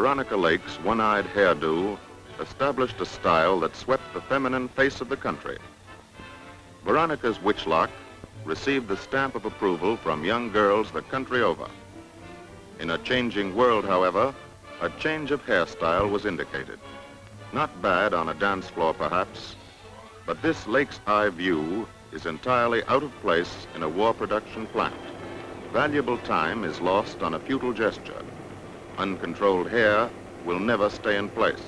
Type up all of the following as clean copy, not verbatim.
Veronica Lake's one-eyed hairdo established a style that swept the feminine face of the country. Veronica's witch lock received the stamp of approval from young girls the country over. In a changing world, however, a change of hairstyle was indicated. Not bad on a dance floor, perhaps, but this Lake's eye view is entirely out of place in a war production plant. Valuable time is lost on a futile gesture. Uncontrolled hair will never stay in place.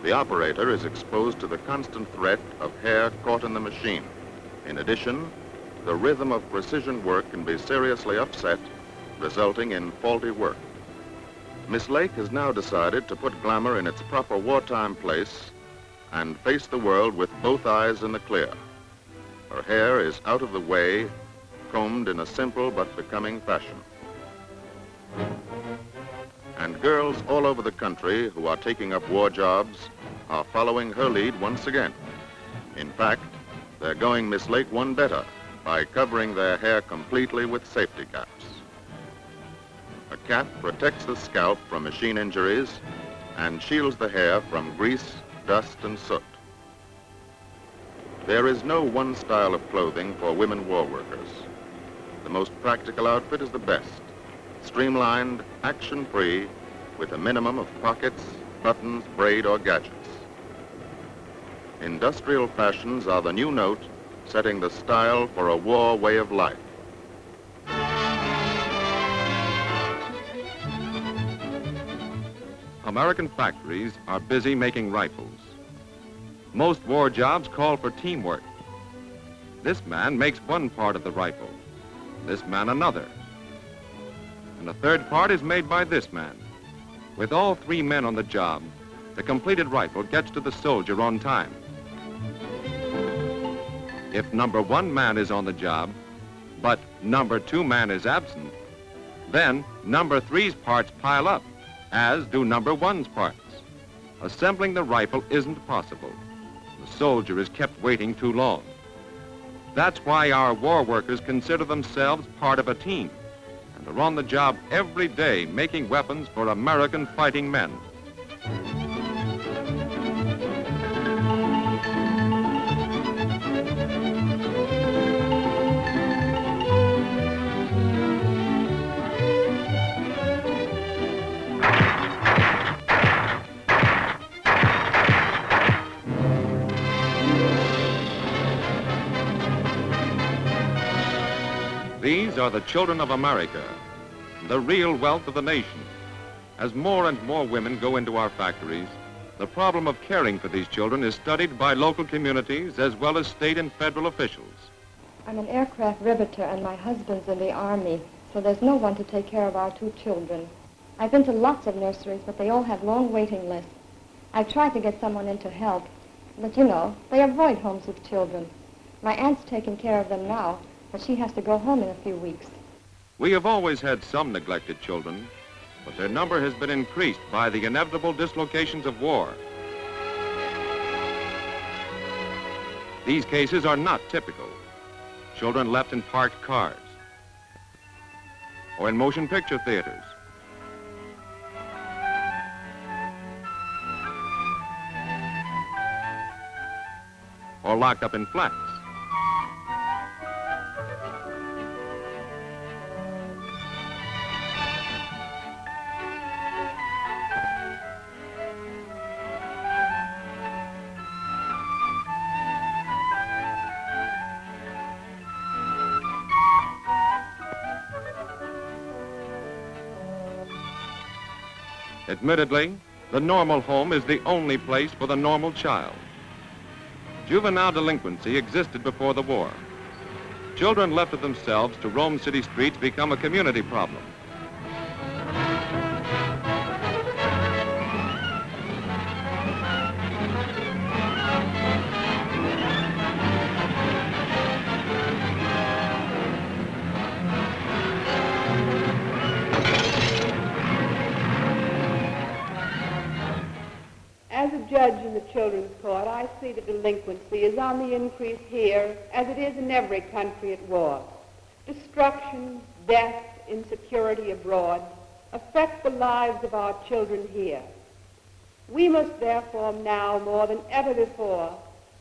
The operator is exposed to the constant threat of hair caught in the machine. In addition, the rhythm of precision work can be seriously upset, resulting in faulty work. Miss Lake has now decided to put glamour in its proper wartime place and face the world with both eyes in the clear. Her hair is out of the way, combed in a simple but becoming fashion. And girls all over the country who are taking up war jobs are following her lead once again. In fact, they're going Miss Lake one better by covering their hair completely with safety caps. A cap protects the scalp from machine injuries and shields the hair from grease, dust, and soot. There is no one style of clothing for women war workers. The most practical outfit is the best. Streamlined, action-free, with a minimum of pockets, buttons, braid, or gadgets. Industrial fashions are the new note, setting the style for a war way of life. American factories are busy making rifles. Most war jobs call for teamwork. This man makes one part of the rifle, this man another. And a third part is made by this man. With all three men on the job, the completed rifle gets to the soldier on time. If number one man is on the job, but number two man is absent, then number three's parts pile up, as do number one's parts. Assembling the rifle isn't possible. The soldier is kept waiting too long. That's why our war workers consider themselves part of a team and are on the job every day making weapons for American fighting men. These are the children of America, the real wealth of the nation. As more and more women go into our factories, the problem of caring for these children is studied by local communities as well as state and federal officials. I'm an aircraft riveter and my husband's in the Army, so there's no one to take care of our two children. I've been to lots of nurseries, but they all have long waiting lists. I've tried to get someone in to help, but you know, they avoid homes with children. My aunt's taking care of them now, but she has to go home in a few weeks. We have always had some neglected children, but their number has been increased by the inevitable dislocations of war. These cases are not typical. Children left in parked cars or in motion picture theaters. Or locked up in flats. Admittedly, the normal home is the only place for the normal child. Juvenile delinquency existed before the war. Children left to themselves to roam city streets become a community problem. As a judge in the children's court, I see that delinquency is on the increase here as it is in every country at war. Destruction, death, insecurity abroad affect the lives of our children here. We must therefore now, more than ever before,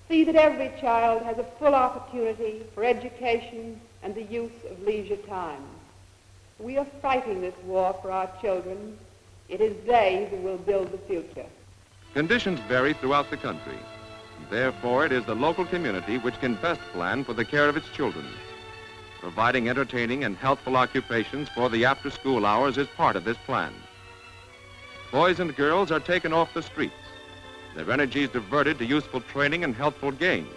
see that every child has a full opportunity for education and the use of leisure time. We are fighting this war for our children. It is they who will build the future. Conditions vary throughout the country. Therefore, it is the local community which can best plan for the care of its children. Providing entertaining and healthful occupations for the after-school hours is part of this plan. Boys and girls are taken off the streets, their energies diverted to useful training and healthful games.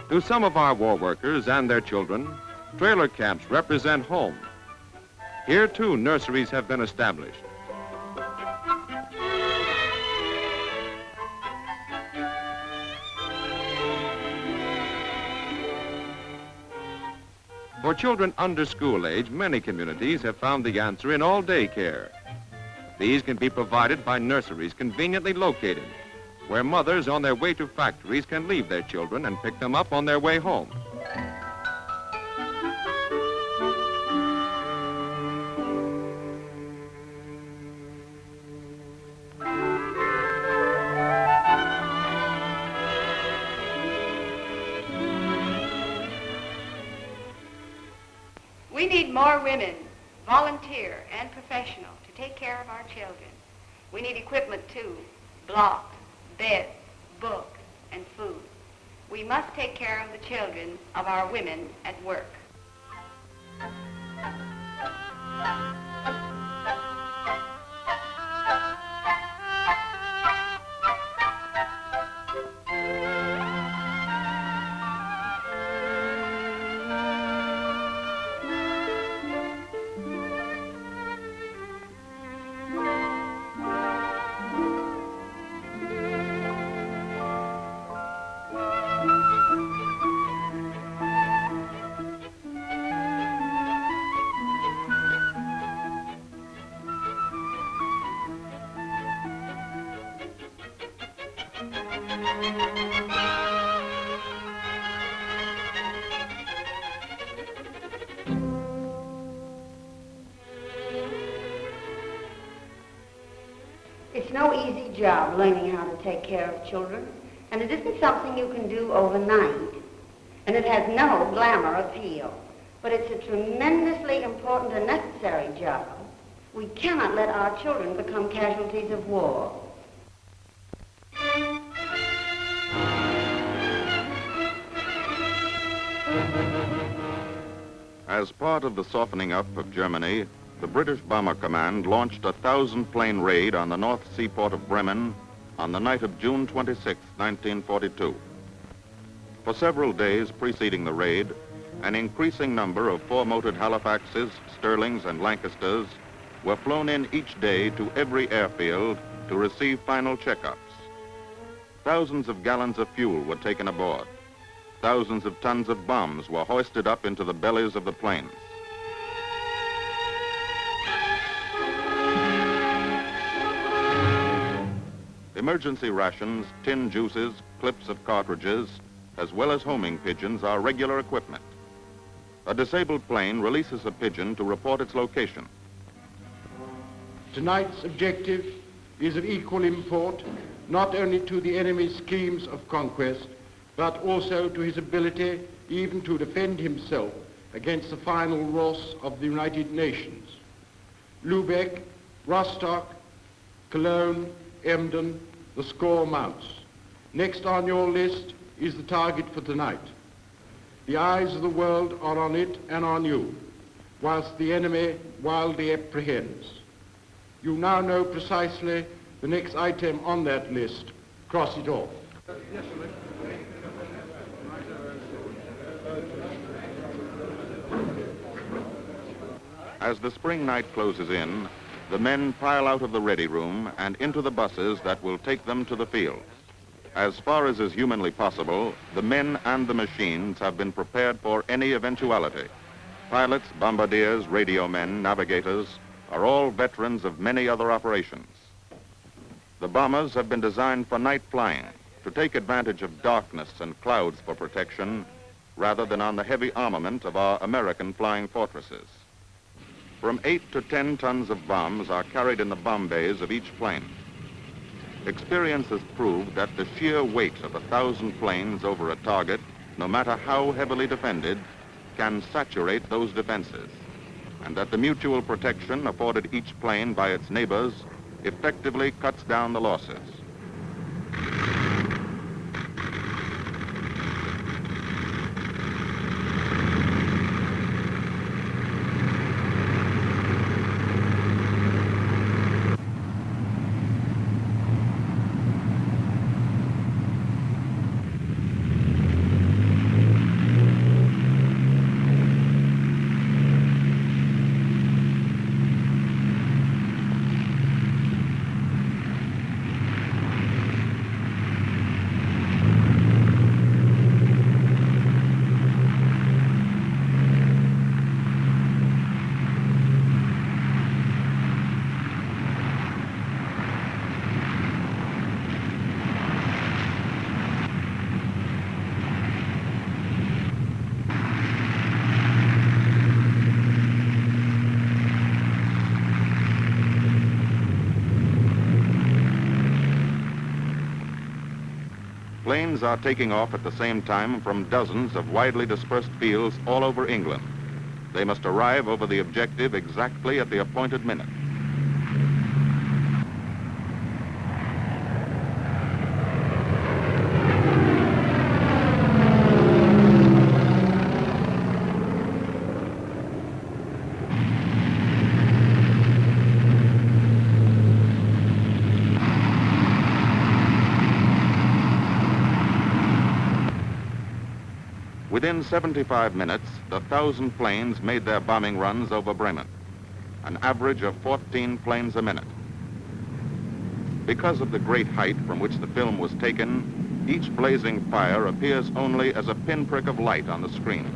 To some of our war workers and their children, trailer camps represent home. Here, too, nurseries have been established. For children under school age, many communities have found the answer in all-day care. These can be provided by nurseries conveniently located, where mothers on their way to factories can leave their children and pick them up on their way home. We need more women, volunteer and professional, to take care of our children. We need equipment too, blocks, beds, books, and food. We must take care of the children of our women at work. It's no easy job learning how to take care of children, and it isn't something you can do overnight. And it has no glamour appeal, but it's a tremendously important and necessary job. We cannot let our children become casualties of war. As part of the softening up of Germany, the British Bomber Command launched a 1,000-plane raid on the North Seaport of Bremen on the night of June 26, 1942. For several days preceding the raid, an increasing number of four-motored Halifaxes, Sterlings, and Lancasters were flown in each day to every airfield to receive final checkups. Thousands of gallons of fuel were taken aboard. Thousands of tons of bombs were hoisted up into the bellies of the planes. Emergency rations, tin juices, clips of cartridges, as well as homing pigeons are regular equipment. A disabled plane releases a pigeon to report its location. Tonight's objective is of equal import, not only to the enemy's schemes of conquest, but also to his ability even to defend himself against the final loss of the United Nations. Lubeck, Rostock, Cologne, Emden, the score mounts. Next on your list is the target for tonight. The eyes of the world are on it and on you, whilst the enemy wildly apprehends. You now know precisely the next item on that list. Cross it off. As the spring night closes in, the men pile out of the ready room and into the buses that will take them to the field. As far as is humanly possible, the men and the machines have been prepared for any eventuality. Pilots, bombardiers, radio men, navigators are all veterans of many other operations. The bombers have been designed for night flying to take advantage of darkness and clouds for protection rather than on the heavy armament of our American flying fortresses. From 8 to 10 tons of bombs are carried in the bomb bays of each plane. Experience has proved that the sheer weight of 1,000 planes over a target, no matter how heavily defended, can saturate those defenses, and that the mutual protection afforded each plane by its neighbors effectively cuts down the losses. Planes are taking off at the same time from dozens of widely dispersed fields all over England. They must arrive over the objective exactly at the appointed minute. Within 75 minutes, the 1,000 planes made their bombing runs over Bremen, an average of 14 planes a minute. Because of the great height from which the film was taken, each blazing fire appears only as a pinprick of light on the screen.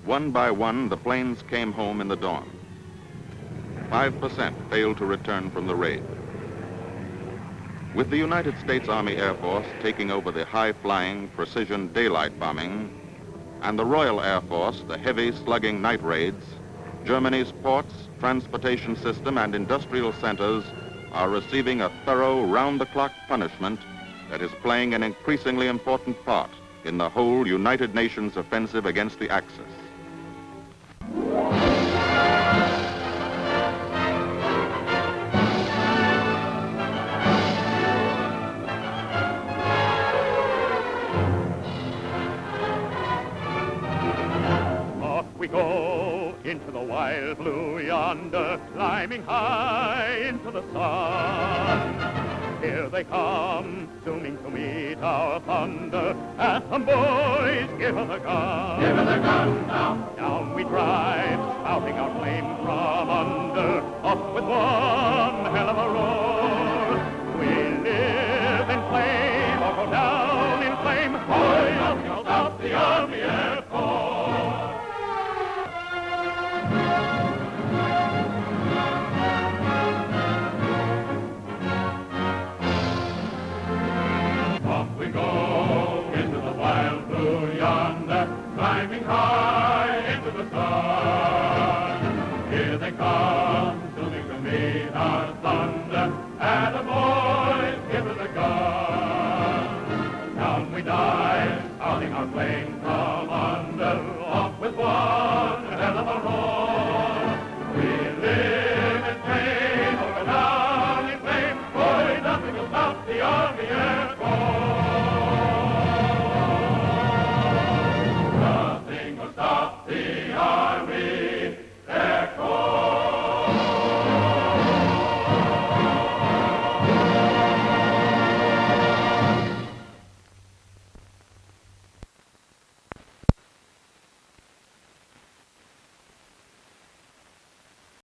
One by one, the planes came home in the dawn. 5% failed to return from the raid. With the United States Army Air Force taking over the high-flying, precision daylight bombing, and the Royal Air Force the heavy, slugging night raids, Germany's ports, transportation system, and industrial centers are receiving a thorough, round-the-clock punishment that is playing an increasingly important part in the whole United Nations offensive against the Axis. Off we go into the wild blue yonder, climbing high into the sun. Here they come, zooming to meet our thunder. Atom boys, give her the gun. Give her the gun now. Down we drive, spouting our flame from under. Up with one hell of a roar. We live in flame or go down in flame. Boys, yells out the Army Air Force. Climbing high into the sun. Here they come, zooming to meet our thunder. Atom boys, give us a gun. Down we dive, outing our flames from under. Off with one hell of a roar.